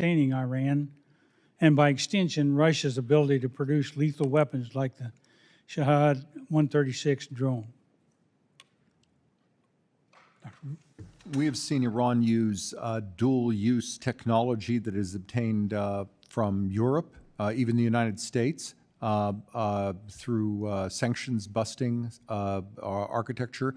maintaining Iran, and by extension, Russia's ability to produce lethal weapons like the Shahed 136 drone? We have seen Iran use dual-use technology that is obtained from Europe, even the United States, through sanctions-busting architecture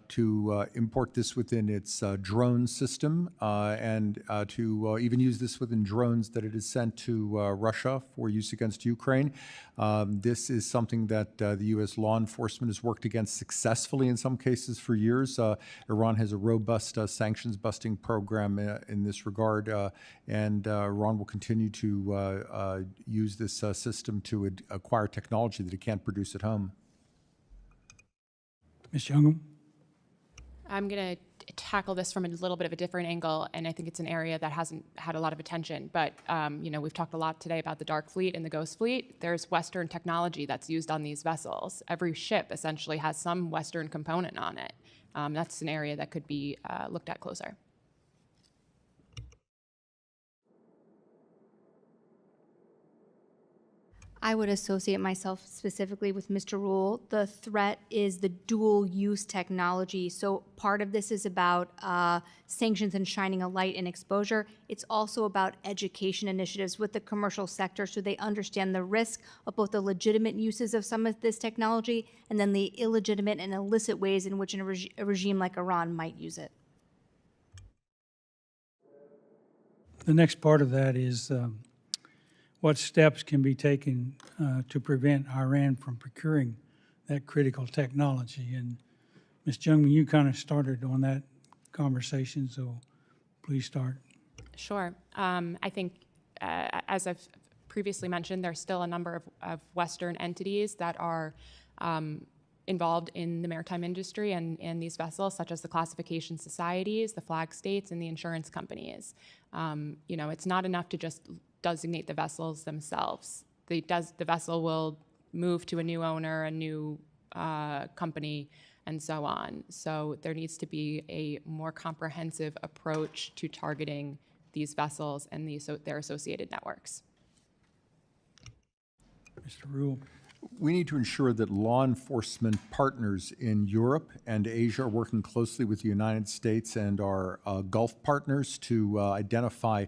to import this within its drone system and to even use this within drones that it has sent to Russia for use against Ukraine. This is something that the U.S. law enforcement has worked against successfully in some cases for years. Iran has a robust sanctions-busting program in this regard, and Iran will continue to use this system to acquire technology that it can't produce at home. Ms. Jungman? I'm going to tackle this from a little bit of a different angle, and I think it's an area that hasn't had a lot of attention. But we've talked a lot today about the dark fleet and the ghost fleet. There's Western technology that's used on these vessels. Every ship essentially has some Western component on it. That's an area that could be looked at closer. I would associate myself specifically with Mr. Rule. The threat is the dual-use technology. So part of this is about sanctions and shining a light and exposure. It's also about education initiatives with the commercial sector so they understand the risk of both the legitimate uses of some of this technology and then the illegitimate and illicit ways in which a regime like Iran might use it. The next part of that is what steps can be taken to prevent Iran from procuring that critical technology? And Ms. Jungman, you kind of started on that conversation, so please start. Sure. I think, as I've previously mentioned, there's still a number of Western entities that are involved in the maritime industry and in these vessels, such as the classification societies, the flag states, and the insurance companies. It's not enough to just designate the vessels themselves. The vessel will move to a new owner, a new company, and so on. So there needs to be a more comprehensive approach to targeting these vessels and their associated networks. Mr. Rule. We need to ensure that law enforcement partners in Europe and Asia are working closely with the United States and our Gulf partners to identify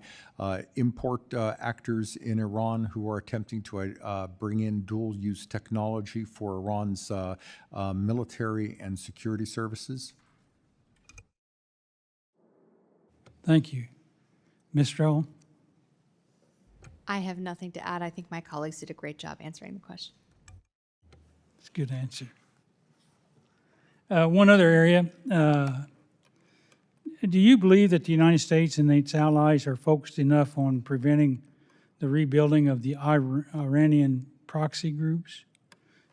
import actors in Iran who are attempting to bring in dual-use technology for Iran's military and security services. Thank you. Ms. Rowell? I have nothing to add. I think my colleagues did a great job answering the question. That's a good answer. One other area, do you believe that the United States and its allies are focused enough on preventing the rebuilding of the Iranian proxy groups?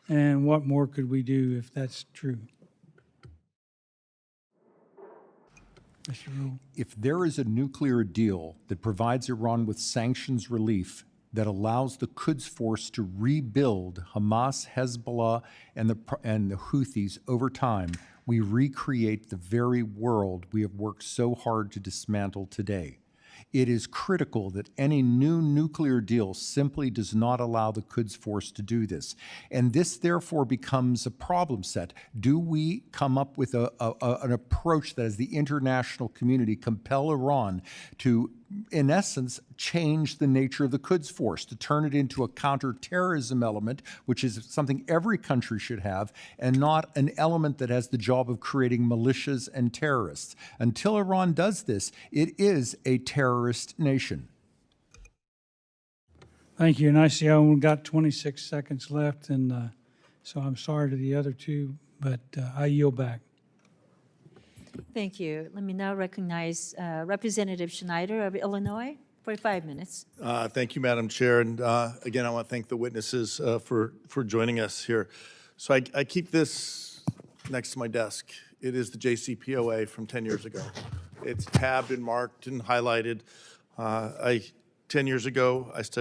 And what more could we do if that's true? Mr. Rule. If there is a nuclear deal that provides Iran with sanctions relief that allows the Quds Force to rebuild Hamas, Hezbollah, and the Houthis over time, we recreate the very world we have worked so hard to dismantle today. It is critical that any new nuclear deal simply does not allow the Quds Force to do this. And this, therefore, becomes a problem set. Do we come up with an approach that, as the international community, compel Iran to, in essence, change the nature of the Quds Force, to turn it into a counterterrorism element, which is something every country should have, and not an element that has the job of creating militias and terrorists? Until Iran does this, it is a terrorist nation. Thank you. And I see I only got 26 seconds left, and so I'm sorry to the other two, but I yield back. Thank you. Let me now recognize Representative Schneider of Illinois for 5 minutes. Thank you, Madam Chair. And again, I want to thank the witnesses for joining us here. So I keep this next to my desk. It is the JCPOA from 10 years ago. It's tabbed and marked and highlighted. 10 years ago, I studied